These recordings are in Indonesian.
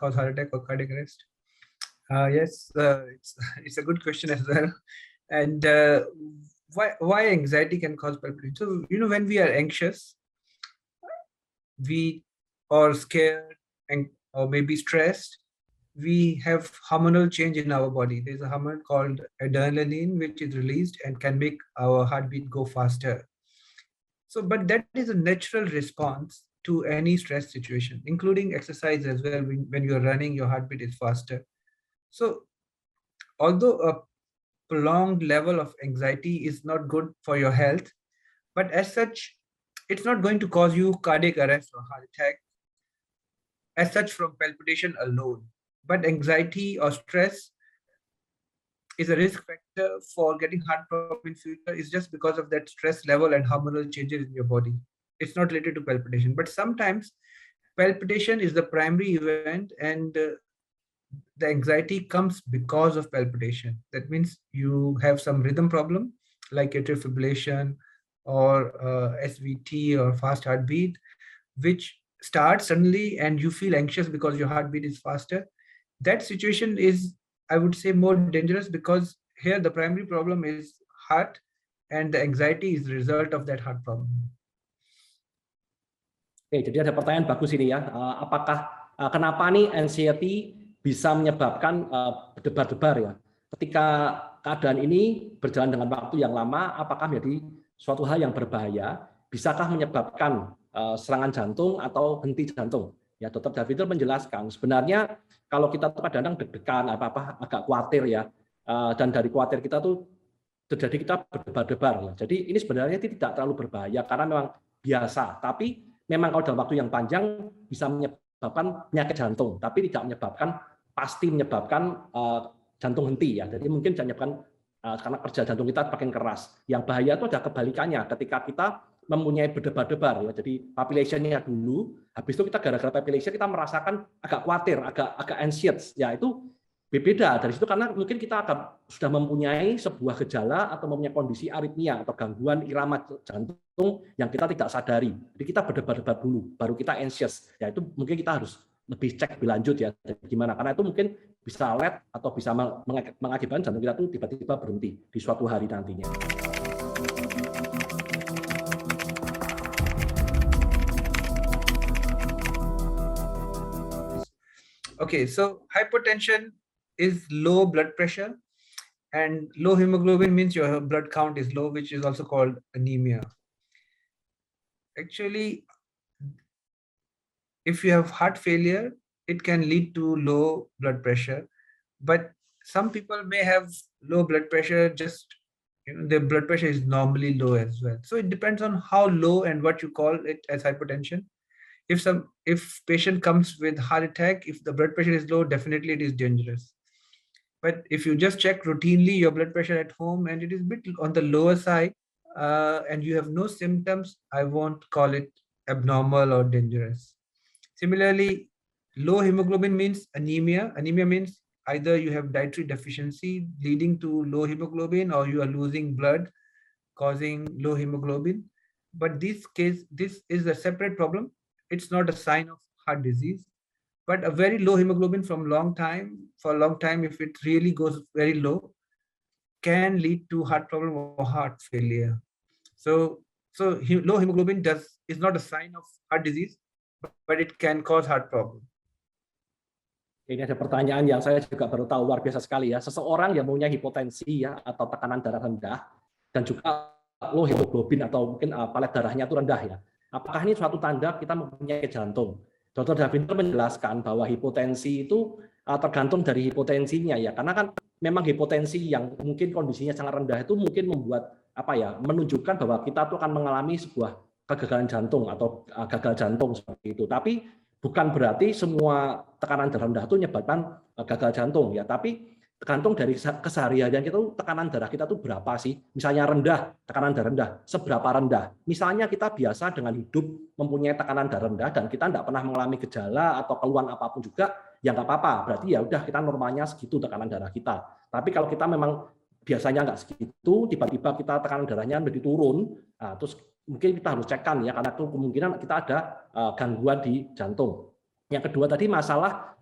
cause heart attack or cardiac arrest? Yes, it's a good question as well. And why anxiety can cause palpitation? So when we are anxious, we or scared and or maybe stressed, we have hormonal change in our body. There's a hormone called adrenaline which is released and can make our heartbeat go faster. So, but that is a natural response to any stress situation, including exercise as well. When you're running, your heartbeat is faster. So, although a prolonged level of anxiety is not good for your health, but as such, it's not going to cause you cardiac arrest or heart attack as such from palpitation alone. But anxiety or stress is a risk factor for getting heart problem in future is just because of that stress level and hormonal changes in your body. It's not related to palpitation, but sometimes palpitation is the primary event and the anxiety comes because of palpitation. That means you have some rhythm problem like atrial fibrillation or SVT or fast heartbeat, which starts suddenly and you feel anxious because your heartbeat is faster. That situation is, I would say, more dangerous because here the primary problem is heart and the anxiety is the result of that heart problem. Oke, jadi ada pertanyaan bagus ini ya. Apakah kenapa nih anxiety bisa menyebabkan berdebar-debar ya? Ketika keadaan ini berjalan dengan waktu yang lama, apakah menjadi suatu hal yang berbahaya? Bisakah menyebabkan serangan jantung atau henti jantung? Ya, Dr. Davinder menjelaskan sebenarnya kalau kita tuh kadang-kadang deg-degan apa-apa agak khawatir ya, dan dari khawatir kita tuh terjadi kita berdebar-debar ya. Jadi ini sebenarnya tidak terlalu berbahaya karena memang biasa, tapi memang kalau dalam waktu yang panjang bisa menyebabkan penyakit jantung, tapi tidak pasti menyebabkan jantung henti ya. Jadi mungkin bisa menyebabkan karena kerja jantung kita makin keras. Yang bahaya itu ada kebalikannya ketika kita mempunyai berdebar-debar ya. Jadi population-nya dulu, habis itu kita gara-gara population kita merasakan agak khawatir, agak anxious. Ya itu berbeda dari situ karena mungkin kita sudah mempunyai sebuah gejala atau mempunyai kondisi aritmia atau gangguan irama jantung yang kita tidak sadari. Jadi kita berdebar-debar dulu, baru kita anxious. Ya itu mungkin kita harus lebih cek lebih lanjut ya gimana, karena itu mungkin bisa lead atau bisa mengakibatkan jantung kita tuh tiba-tiba berhenti di suatu hari nantinya. Okay, so hypertension is low blood pressure, and low hemoglobin means your blood count is low, which is also called anemia. Actually, if you have heart failure, it can lead to low blood pressure, but some people may have low blood pressure, just their blood pressure is normally low as well. So it depends on how low and what you call it as hypertension. If patient comes with heart attack, if the blood pressure is low, definitely it is dangerous. But if you just check routinely your blood pressure at home and it is a bit on the lower side and you have no symptoms, I won't call it abnormal or dangerous. Similarly, low hemoglobin means anemia. Anemia means either you have dietary deficiency leading to low hemoglobin or you are losing blood causing low hemoglobin. But this is a separate problem. It's not a sign of heart disease, but a very low hemoglobin for a long time, if it really goes very low, can lead to heart problem or heart failure. So low hemoglobin is not a sign of heart disease, but it can cause heart problem. Ini ada pertanyaan yang saya juga baru tahu, luar biasa sekali ya. Seseorang yang mempunyai hipotensi ya atau tekanan darah rendah dan juga low hemoglobin atau mungkin palet darahnya itu rendah ya. Apakah ini suatu tanda kita mempunyai jantung? Dr. Davinder menjelaskan bahwa hipotensi itu tergantung dari hipotensinya ya, karena kan memang hipotensi yang mungkin kondisinya sangat rendah itu mungkin membuat menunjukkan bahwa kita tuh akan mengalami sebuah kegagalan jantung atau gagal jantung seperti itu. Tapi bukan berarti semua tekanan darah rendah itu menyebabkan gagal jantung ya, tapi tergantung dari keseharian kita, tekanan darah kita tuh berapa sih? Misalnya rendah, tekanan darah rendah, seberapa rendah? Misalnya kita biasa dengan hidup mempunyai tekanan darah rendah dan kita tidak pernah mengalami gejala atau keluhan apapun juga, ya nggak apa-apa. Berarti ya udah kita normalnya segitu tekanan darah kita. Tapi kalau kita memang biasanya nggak segitu, tiba-tiba kita tekanan darahnya menjadi turun, nah, terus mungkin kita harus cekkan ya, karena itu kemungkinan kita ada gangguan di jantung. Yang kedua tadi masalah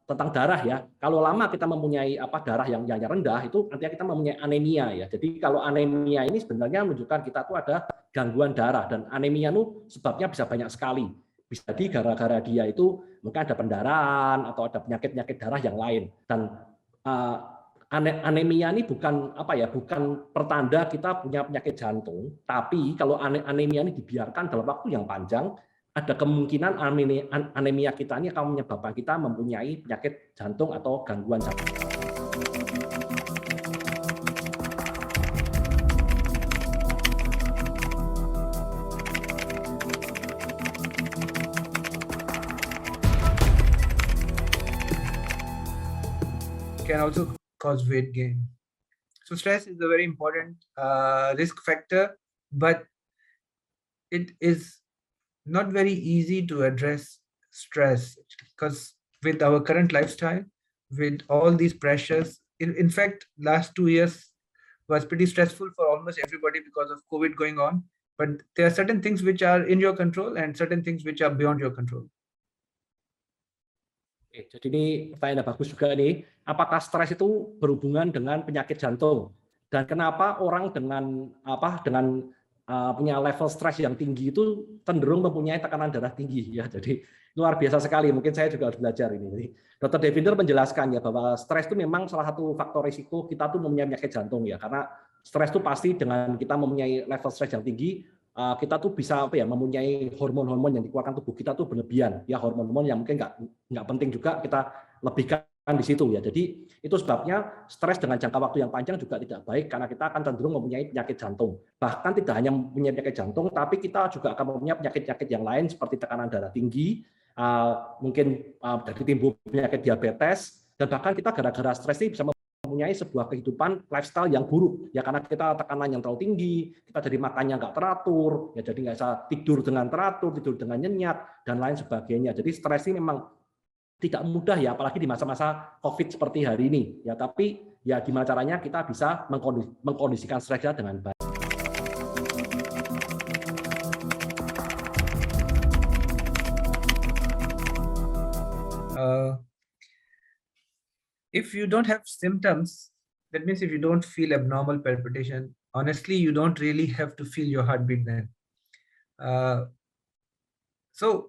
tentang darah ya. Kalau lama kita mempunyai darah yang rendah, itu artinya kita mempunyai anemia ya. Jadi kalau anemia ini sebenarnya menunjukkan kita tuh ada gangguan darah, dan anemia itu sebabnya bisa banyak sekali. Bisa jadi gara-gara dia itu mungkin ada pendarahan atau ada penyakit-penyakit darah yang lain. Dan anemia ini bukan bukan pertanda kita punya penyakit jantung, tapi kalau anemia ini dibiarkan dalam waktu yang panjang, ada kemungkinan anemia kita ini akan menyebabkan kita mempunyai penyakit jantung atau gangguan jantung. Can also cause weight gain. So stress is a very important risk factor, but it is not very easy to address stress, because with our current lifestyle, with all these pressures, in fact, last 2 years was pretty stressful for almost everybody because of COVID going on. But there are certain things which are in your control and certain things which are beyond your control. Oke, jadi ini pertanyaan bagus juga nih. Apakah stres itu berhubungan dengan penyakit jantung? Dan kenapa orang dengan punya level stres yang tinggi itu cenderung mempunyai tekanan darah tinggi ya. Jadi luar biasa sekali. Mungkin saya juga harus belajar ini. Dr. Devinder menjelaskan ya bahwa stres itu memang salah satu faktor risiko kita tuh mempunyai penyakit jantung ya. Karena stres itu pasti dengan kita mempunyai level stres yang tinggi, kita tuh bisa mempunyai hormon-hormon yang dikeluarkan tubuh kita tuh berlebihan ya, hormon-hormon yang mungkin nggak penting juga kita lebihkan di situ ya. Jadi itu sebabnya stres dengan jangka waktu yang panjang juga tidak baik, karena kita akan cenderung mempunyai penyakit jantung. Bahkan tidak hanya mempunyai penyakit jantung, tapi kita juga akan mempunyai penyakit-penyakit yang lain seperti tekanan darah tinggi, mungkin dari timbul penyakit diabetes, dan bahkan kita gara-gara stres ini bisa mempunyai sebuah kehidupan lifestyle yang buruk ya, karena kita tekanan yang terlalu tinggi, kita jadi makannya nggak teratur ya, jadi nggak bisa tidur dengan teratur, tidur dengan nyenyak dan lain sebagainya. Jadi stres ini memang tidak mudah ya, apalagi di masa-masa COVID seperti hari ini ya. Tapi ya gimana caranya kita bisa mengkondisikan stres kita dengan baik. If you don't have symptoms, that means if you don't feel abnormal palpitation, honestly, you don't really have to feel your heartbeat then. So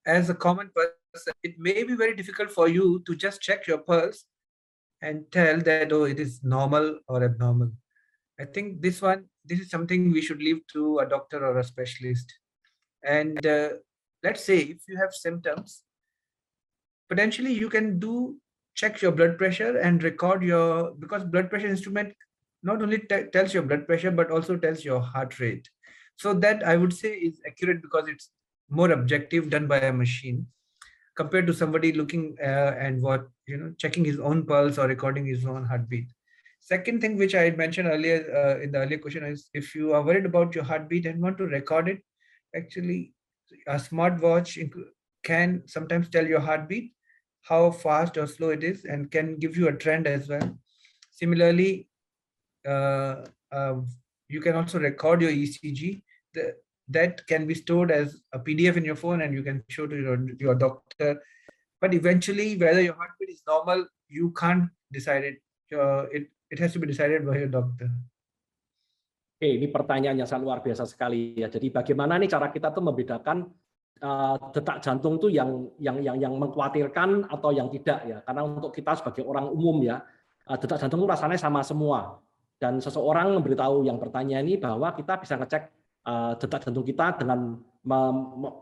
as a common person, it may be very difficult for you to just check your pulse and tell that, oh, it is normal or abnormal. I think this is something we should leave to a doctor or a specialist. And let's say if you have symptoms, potentially you can check your blood pressure and record because blood pressure instrument not only tells your blood pressure, but also tells your heart rate. So that I would say is accurate because it's more objective, done by a machine, compared to somebody looking and checking his own pulse or recording his own heartbeat. Second thing which I had mentioned earlier in the earlier question is, if you are worried about your heartbeat and want to record it, actually a smartwatch can sometimes tell your heartbeat, how fast or slow it is, and can give you a trend as well. Similarly, you can also record your ECG. That can be stored as a PDF in your phone and you can show to your doctor. But eventually, whether your heartbeat is normal, you can't decide it. It has to be decided by your doctor. Oke, ini pertanyaan yang sangat luar biasa sekali ya. Jadi bagaimana nih cara kita tuh membedakan detak jantung tuh yang mengkhawatirkan atau yang tidak ya? Karena untuk kita sebagai orang umum ya, detak jantung itu rasanya sama semua. Dan seseorang memberitahu yang bertanya ini bahwa kita bisa ngecek detak jantung kita dengan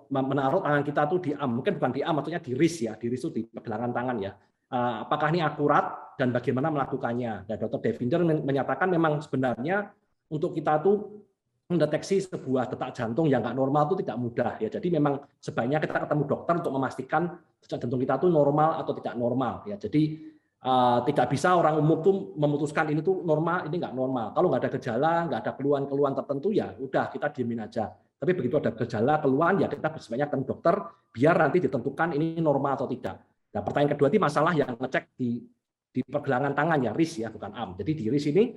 menaruh tangan kita tuh di arm, mungkin bukan di arm, maksudnya di wrist ya, di wrist itu di pergelangan tangan ya. Apakah ini akurat dan bagaimana melakukannya? Dan Dr. Devinder menyatakan memang sebenarnya untuk kita tuh mendeteksi sebuah detak jantung yang nggak normal itu tidak mudah ya. Jadi memang sebaiknya kita ketemu dokter untuk memastikan detak jantung kita tuh normal atau tidak normal ya. Jadi tidak bisa orang umum tuh memutuskan ini tuh normal, ini nggak normal. Kalau nggak ada gejala, nggak ada keluhan-keluhan tertentu ya udah kita diemin aja. Tapi begitu ada gejala, keluhan ya kita sebaiknya ketemu dokter biar nanti ditentukan ini normal atau tidak. Nah, pertanyaan kedua itu masalah yang ngecek di pergelangan tangan ya, wrist ya, bukan arm. Jadi di wrist ini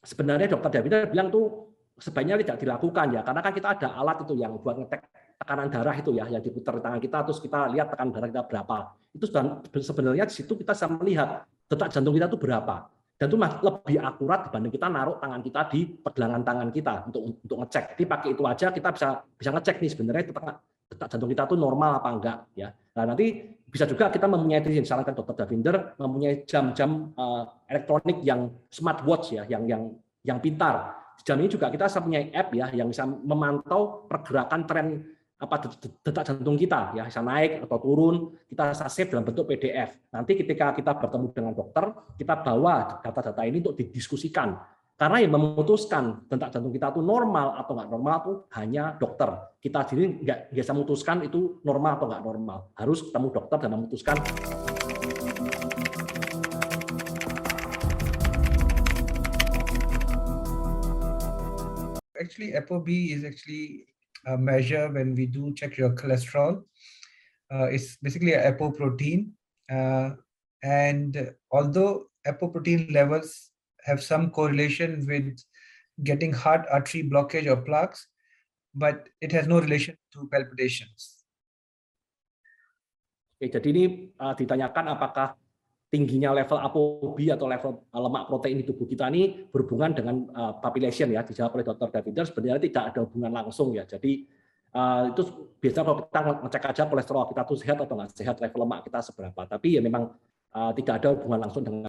sebenarnya Dr. Devinder bilang tuh sebaiknya tidak dilakukan ya, karena kan kita ada alat itu yang buat ngecek tekanan darah itu ya, yang diputar di tangan kita, terus kita lihat tekanan darah kita berapa. Itu sebenarnya di situ kita bisa melihat detak jantung kita itu berapa. Dan itu lebih akurat dibanding kita naruh tangan kita di pergelangan tangan kita untuk ngecek. Jadi pakai itu aja kita bisa ngecek nih sebenarnya detak jantung kita tuh normal apa enggak ya. Nah, nanti bisa juga kita mempunyai, yang disarankan Dr. Davinder, mempunyai jam-jam elektronik yang smartwatch ya, yang pintar. Jam ini juga kita punya app ya yang bisa memantau pergerakan tren detak jantung kita ya, bisa naik atau turun, kita bisa save dalam bentuk PDF. Nanti ketika kita bertemu dengan dokter, kita bawa data-data ini untuk didiskusikan. Karena yang memutuskan detak jantung kita itu normal atau nggak normal itu hanya dokter. Kita sendiri nggak bisa memutuskan itu normal atau nggak normal. Harus ketemu dokter dan memutuskan. Actually, ApoB is actually a measure when we do check your cholesterol. It's basically a apoprotein. And although apoprotein levels have some correlation with getting heart artery blockage or plaques, but it has no relation to palpitations. Oke, jadi ini ditanyakan apakah tingginya level ApoB atau level lemak protein di tubuh kita ini berhubungan dengan population ya. Dijawab oleh Dr. Davinder sebenarnya tidak ada hubungan langsung ya. Jadi itu biasanya kalau kita ngecek aja kolesterol kita tuh sehat atau nggak sehat, level lemak kita seberapa. Tapi ya memang tidak ada hubungan langsung dengan.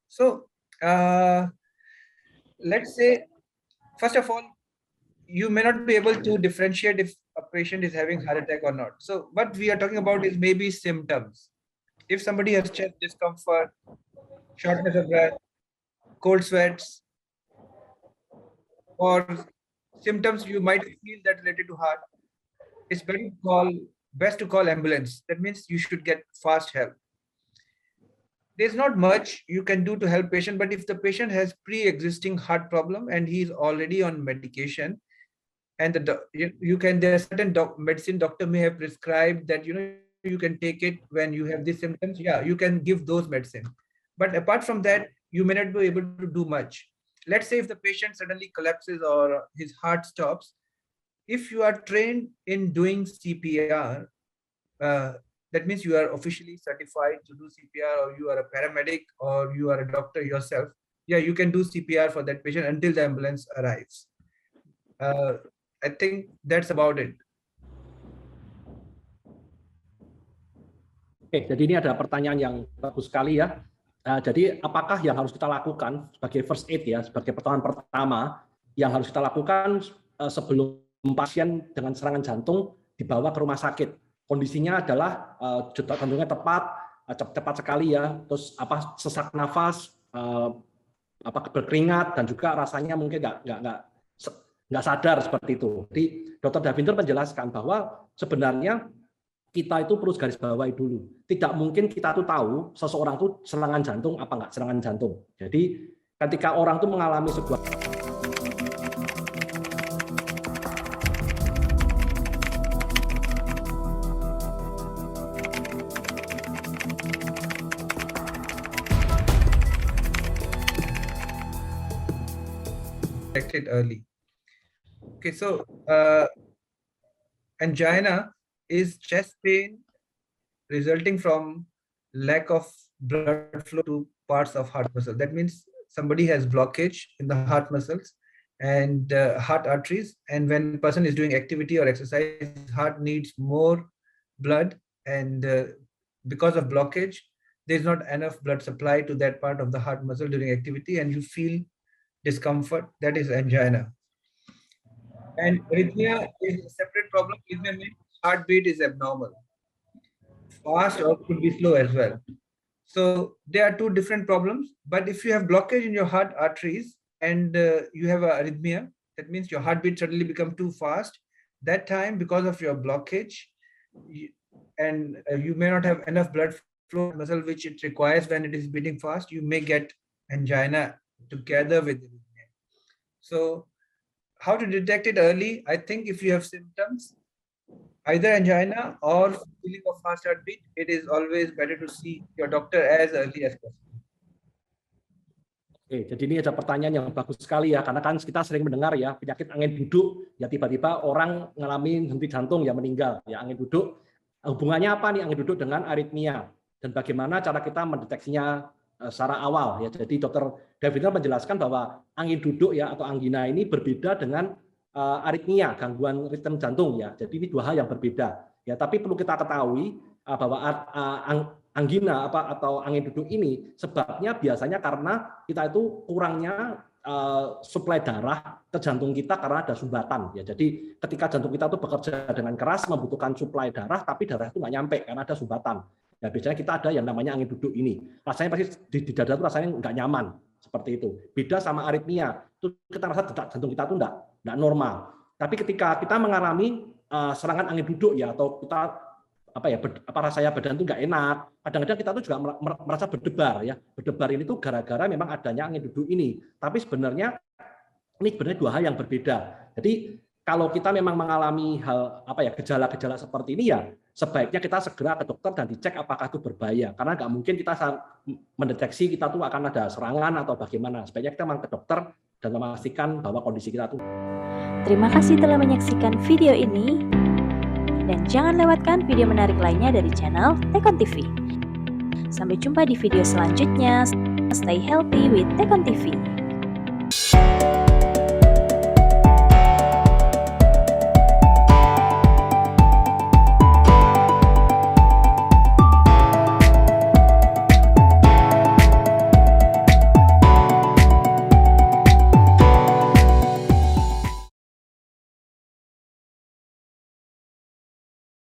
So let's say, first of all, you may not be able to differentiate if a patient is having heart attack or not. So what we are talking about is maybe symptoms. If somebody has chest discomfort, shortness of breath, cold sweats, or symptoms you might feel that related to heart, it's best to call ambulance. That means you should get fast help. There's not much you can do to help patient, but if the patient has pre-existing heart problem and he's already on medication, and there's certain medicine doctor may have prescribed that you can take it when you have these symptoms. Yeah, you can give those medicine, but apart from that, you may not be able to do much. Let's say if the patient suddenly collapses or his heart stops, if you are trained in doing CPR, that means you are officially certified to do CPR, or you are a paramedic, or you are a doctor yourself. Yeah, you can do CPR for that patient until the ambulance arrives. I think that's about it. Oke, jadi ini ada pertanyaan yang bagus sekali ya. Jadi apakah yang harus kita lakukan sebagai first aid ya, sebagai pertolongan pertama yang harus kita lakukan sebelum pasien dengan serangan jantung dibawa ke rumah sakit? Kondisinya adalah detak jantungnya cepat sekali ya, terus sesak nafas, berkeringat, dan juga rasanya mungkin nggak sadar seperti itu. Jadi Dr. Davinder menjelaskan bahwa sebenarnya kita itu perlu garis bawahi dulu. Tidak mungkin kita tuh tahu seseorang tuh serangan jantung apa nggak serangan jantung. Jadi ketika orang tuh mengalami sebuah detected early. Okay, so angina is chest pain resulting from lack of blood flow to parts of heart muscle. That means somebody has blockage in the heart muscles and heart arteries, and when person is doing activity or exercise, heart needs more blood, and because of blockage, there's not enough blood supply to that part of the heart muscle during activity, and you feel discomfort. That is angina. And arrhythmia is a separate problem. Arrhythmia means heartbeat is abnormal, fast or could be slow as well. So there are two different problems. But if you have blockage in your heart arteries and you have a arrhythmia, that means your heartbeat suddenly become too fast. That time, because of your blockage, you may not have enough blood flow muscle which it requires when it is beating fast. You may get angina together with arrhythmia. So how to detect it early? I think if you have symptoms, either angina or feeling of fast heartbeat, it is always better to see your doctor as early as possible. Oke, jadi ini ada pertanyaan yang bagus sekali ya, karena kan kita sering mendengar ya penyakit angin duduk, ya tiba-tiba orang mengalami henti jantung ya meninggal, ya angin duduk. Hubungannya apa nih angin duduk dengan aritmia dan bagaimana cara kita mendeteksinya secara awal ya. Jadi Dokter Davina menjelaskan bahwa angin duduk ya atau angina ini berbeda dengan aritmia, gangguan ritme jantung ya. Jadi ini dua hal yang berbeda. Ya, tapi perlu kita ketahui bahwa anggina atau angin duduk ini sebabnya biasanya karena kita itu kurangnya suplai darah ke jantung kita karena ada sumbatan ya. Jadi ketika jantung kita itu bekerja dengan keras membutuhkan suplai darah, tapi darah itu nggak nyampe karena ada sumbatan. Ya biasanya kita ada yang namanya angin duduk ini. Rasanya pasti di dada itu rasanya nggak nyaman seperti itu. Beda sama aritmia, itu kita rasa detak jantung kita itu nggak normal. Tapi ketika kita mengalami serangan angin duduk ya atau kita rasanya badan itu nggak enak. Kadang-kadang kita tuh juga merasa berdebar ya. Berdebar ini tuh gara-gara memang adanya angin duduk ini. Tapi sebenarnya ini sebenarnya dua hal yang berbeda. Jadi kalau kita memang mengalami hal gejala-gejala seperti ini ya sebaiknya kita segera ke dokter dan dicek apakah itu berbahaya. Karena nggak mungkin kita mendeteksi kita tuh akan ada serangan atau bagaimana. Sebaiknya kita memang ke dokter dan memastikan bahwa kondisi kita tuh. Terima kasih telah menyaksikan video ini. Dan jangan lewatkan video menarik lainnya dari channel Tekon TV. Sampai jumpa di video selanjutnya. Stay healthy with Tekon TV.